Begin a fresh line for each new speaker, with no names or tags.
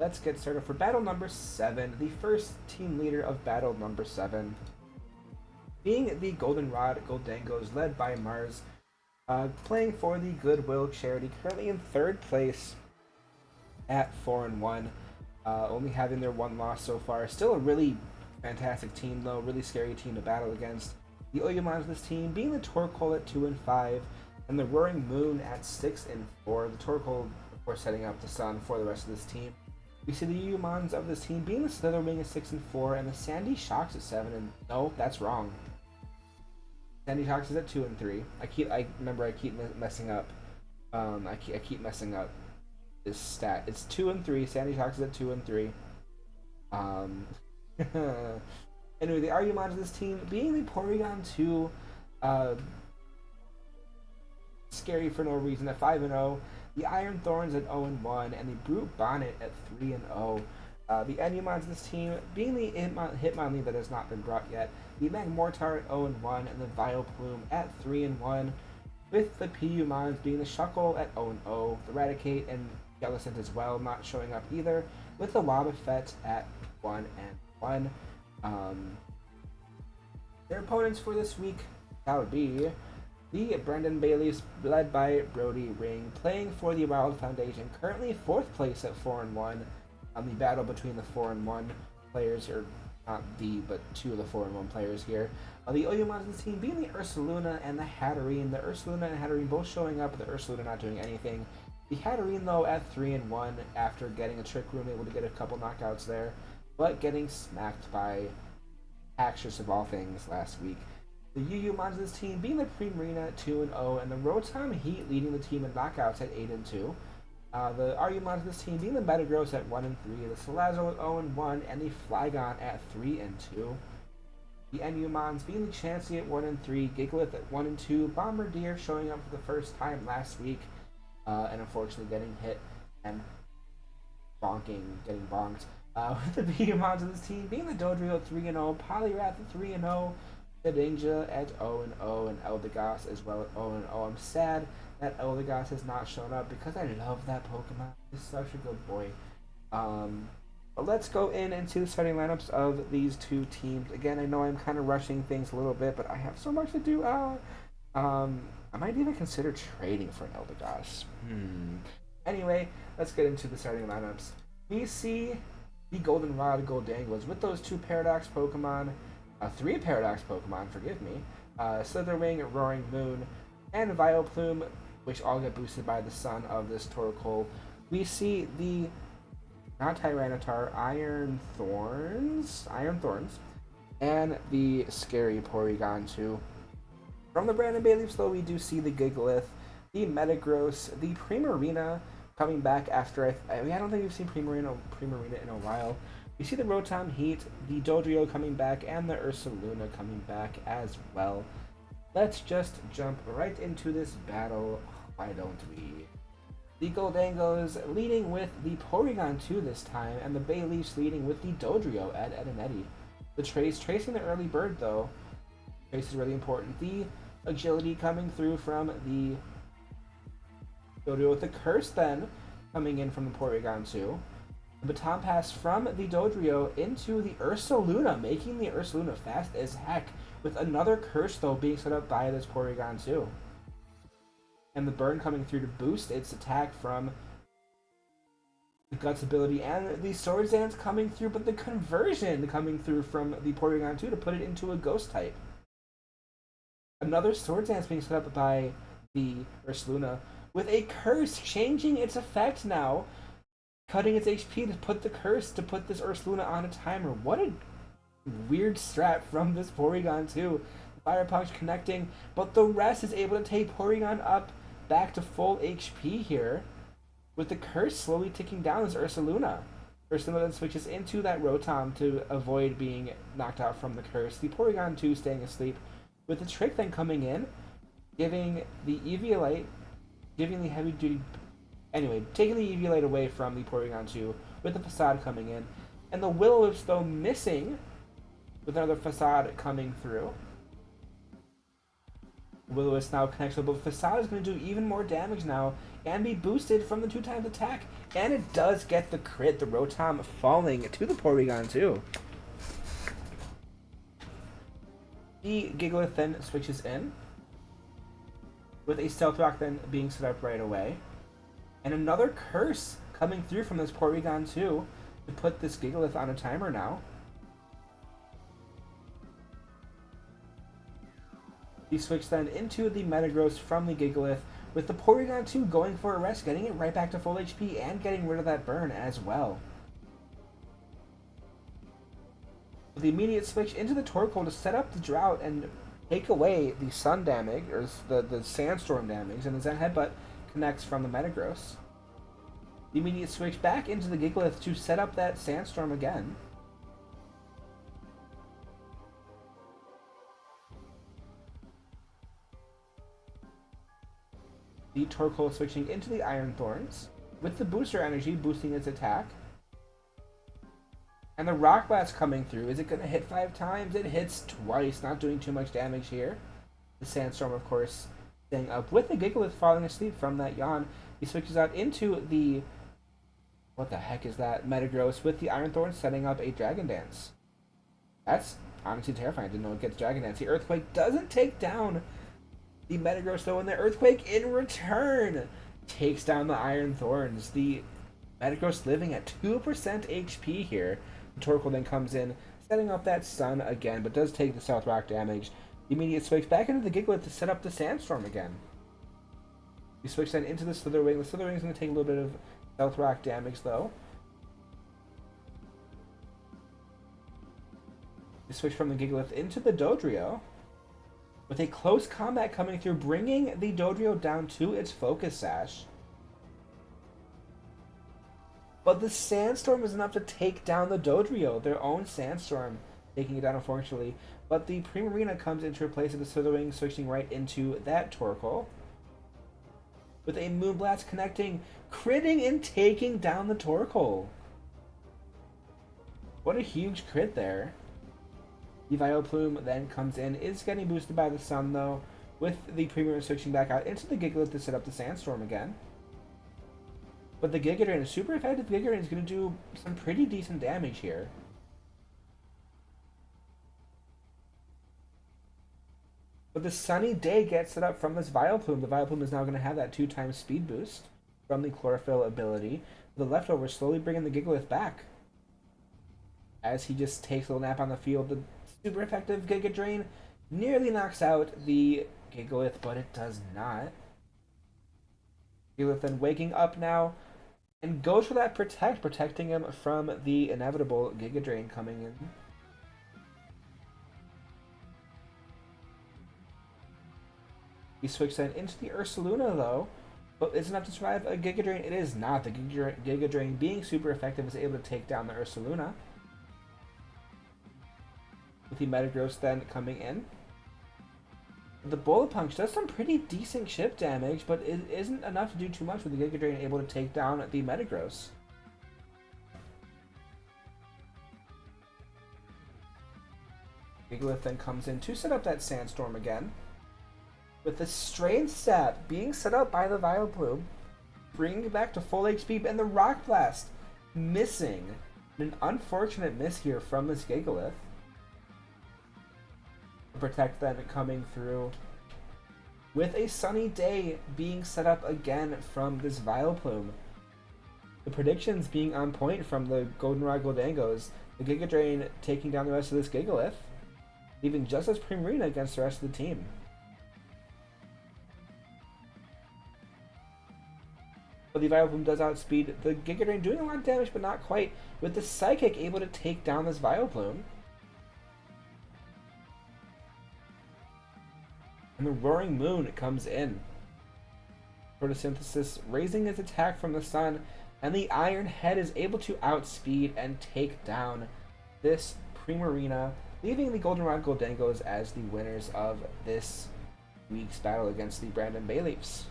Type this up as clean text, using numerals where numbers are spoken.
let's get started for battle number 7. The first team leader of battle number 7 being the Goldenrod Gholdengos, led by Mars, playing for the Goodwill charity, currently in third place at 4-1, only having their one loss so far. Still a really fantastic team, though, really scary team to battle against. The Oyumans of this team being the Torkoal at 2-5, and the Roaring Moon at 6-4. The Torkoal, of course, setting up the sun for the rest of this team. We see the Oyumans of this team being the Slitherwing at 6-4, and the Sandy Shocks at 7. And no, that's wrong. Sandy Shocks is at 2-3. I keep messing up. I keep messing up this stat. It's 2-3. Sandy Shocks is at 2-3. Anyway, the Oyumans of this team being the Porygon 2, scary for no reason at 5-0. The Iron Thorns at 0-1, and the Brute Bonnet at 3-0. The Enumons of this team being the Hitmonlee that has not been brought yet. The Magmortar at 0-1, and the Vileplume at 3-1. With the Piyumons being the Shuckle at 0-0. The Raticate and Jellicent as well not showing up either. With the Wobbuffet at 1-1. Their opponents for this week, that would be the Brendan Bayleefs, led by Brody Ring, playing for the Wild Foundation, currently 4th place at 4-1. The battle between the 4-1 players, or not but 2 of the 4-1 players here. The Oyumans of the team being the Ursaluna and the Hatterene. The Ursaluna and Hatterene both showing up, the Ursaluna not doing anything. The Hatterene, though, at 3-1 after getting a Trick Room, able to get a couple knockouts there, but getting smacked by Axis of all things last week. The Oyumans of this team being the Primarina at 2-0, and the Rotom Heat leading the team in knockouts at 8-2. The Oyumans of this team being the Metagross at 1-3, the Salazzle at 0-1, and the Flygon at 3-2. The Enumons being the Chansey at 1-3, Gigalith at 1-2, Bombardier showing up for the first time last week, and unfortunately getting hit and getting bonked. With the Piyumons of this team being the Dodrio at 3-0, Poliwrath at 3-0, Shedinja at 0-0, and Eldegoss as well at 0-0. I'm sad that Eldegoss has not shown up because I love that Pokemon. He's such a good boy. But let's go into the starting lineups of these two teams. Again, I know I'm kind of rushing things a little bit, but I have so much to do. I might even consider trading for an Eldegoss. Anyway, let's get into the starting lineups. We see the Goldenrod Gholdengos with those 2 Paradox Pokemon, 3 Paradox Pokemon, forgive me, Slitherwing, Roaring Moon, and Vileplume, which all get boosted by the sun of this Torkoal. We see the, not Tyranitar, Iron Thorns, and the scary Porygon 2. From the Brandon Bayleefs, though, we do see the Gigalith, the Metagross, the Primarina coming back after, I don't think we've seen Primarina in a while. We see the Rotom Heat, the Dodrio coming back, and the Ursaluna coming back as well. Let's just jump right into this battle. Why don't we? The Gholdengos leading with the Porygon 2 this time, and the Bayleefs leading with the Dodrio at Edenetti. The tracing the early bird, though. Trace is really important. The agility coming through from the Dodrio with the Curse then coming in from the Porygon 2. The Baton Pass from the Dodrio into the Ursaluna, making the Ursaluna fast as heck, with another Curse, though, being set up by this Porygon 2. And the Burn coming through to boost its attack from the Guts ability, and the Swords Dance coming through, but the conversion coming through from the Porygon 2 to put it into a Ghost type. Another Swords Dance being set up by the Ursaluna, with a Curse changing its effect now, cutting its HP to put the Curse to put this Ursaluna on a timer. What a weird strat from this Porygon 2. Fire Punch connecting, but the rest is able to take Porygon up back to full HP here, with the Curse slowly ticking down as Ursaluna. Ursaluna then switches into that Rotom to avoid being knocked out from the Curse. The Porygon 2 staying asleep, with the Trick then coming in, giving the Eviolite, giving the heavy duty. Anyway, taking the Eviolite away from the Porygon 2, with the Facade coming in, and the Will-O-Wisp, though, missing, with another Facade coming through. Will-O-Wisp now connects with, but Facade is going to do even more damage now and be boosted from the 2x attack. And it does get the crit, the Rotom falling to the Porygon too. The Gigalith then switches in, with a Stealth Rock then being set up right away. And another Curse coming through from this Porygon too, to put this Gigalith on a timer now. We switch then into the Metagross from the Gigalith, with the Porygon 2 going for a rest, getting it right back to full HP and getting rid of that burn as well. With the immediate switch into the Torkoal to set up the Drought and take away the Sun damage, or the Sandstorm damage, and the Zen Headbutt connects from the Metagross. The immediate switch back into the Gigalith to set up that Sandstorm again. The Torkoal switching into the Iron Thorns, with the Booster Energy boosting its attack. And the Rock Blast coming through. Is it going to hit 5 times? It hits twice, not doing too much damage here. The Sandstorm, of course, staying up. With the Gigalith falling asleep from that yawn, he switches out into the... what the heck is that? Metagross, with the Iron Thorns setting up a Dragon Dance. That's honestly terrifying. I didn't know it gets Dragon Dance. The Earthquake doesn't take down the Metagross though, and the Earthquake in return takes down the Iron Thorns. The Metagross living at 2% HP here. The Torkoal then comes in, setting up that Sun again, but does take the South Rock damage. The immediate switch back into the Gigalith to set up the Sandstorm again. We switch then into the Slitherwing. The Slitherwing is going to take a little bit of South Rock damage though. We switch from the Gigalith into the Dodrio, with a close combat coming through, bringing the Dodrio down to its Focus Sash. But the Sandstorm is enough to take down the Dodrio, their own Sandstorm, taking it down unfortunately. But the Primarina comes in to replace it, the Slitherwing switching right into that Torkoal, with a Moonblast connecting, critting and taking down the Torkoal. What a huge crit there. The Vileplume then comes in, is getting boosted by the Sun though, with the Primarina switching back out into the Gigalith to set up the Sandstorm again. But the Giga Drain, a super effective Giga Drain, is going to do some pretty decent damage here. But the Sunny Day gets set up from this Vileplume. The Vileplume is now going to have that 2x speed boost from the Chlorophyll ability. The Leftovers slowly bringing the Gigalith back, as he just takes a little nap on the field. The super effective Giga Drain nearly knocks out the Gigalith, but it does not. Gigalith then waking up now and goes for that Protect, protecting him from the inevitable Giga Drain coming in. He switched then into the Ursaluna though, but is enough to survive a Giga Drain? It is not. The Giga Drain, being super effective, is able to take down the Ursaluna. With the Metagross then coming in. The Bullet Punch does some pretty decent chip damage, but it isn't enough to do too much with the Giga Drain able to take down the Metagross. Gigalith then comes in to set up that Sandstorm again, with the Strain Sap being set up by the Vileplume, bringing it back to full HP, and the Rock Blast missing. An unfortunate miss here from this Gigalith. Protect then coming through, with a Sunny Day being set up again from this Vileplume. The predictions being on point from the Goldenrod Gholdengos. The Giga Drain taking down the rest of this Gigalith, leaving just as Primarina against the rest of the team. But the Vileplume does outspeed the Giga Drain, doing a lot of damage but not quite, with the Psychic able to take down this Vileplume. And the Roaring Moon comes in. Photosynthesis raising its attack from the Sun, and the Iron Head is able to outspeed and take down this Primarina, leaving the Goldenrod Gholdengos as the winners of this week's battle against the Brandon Bayleefs.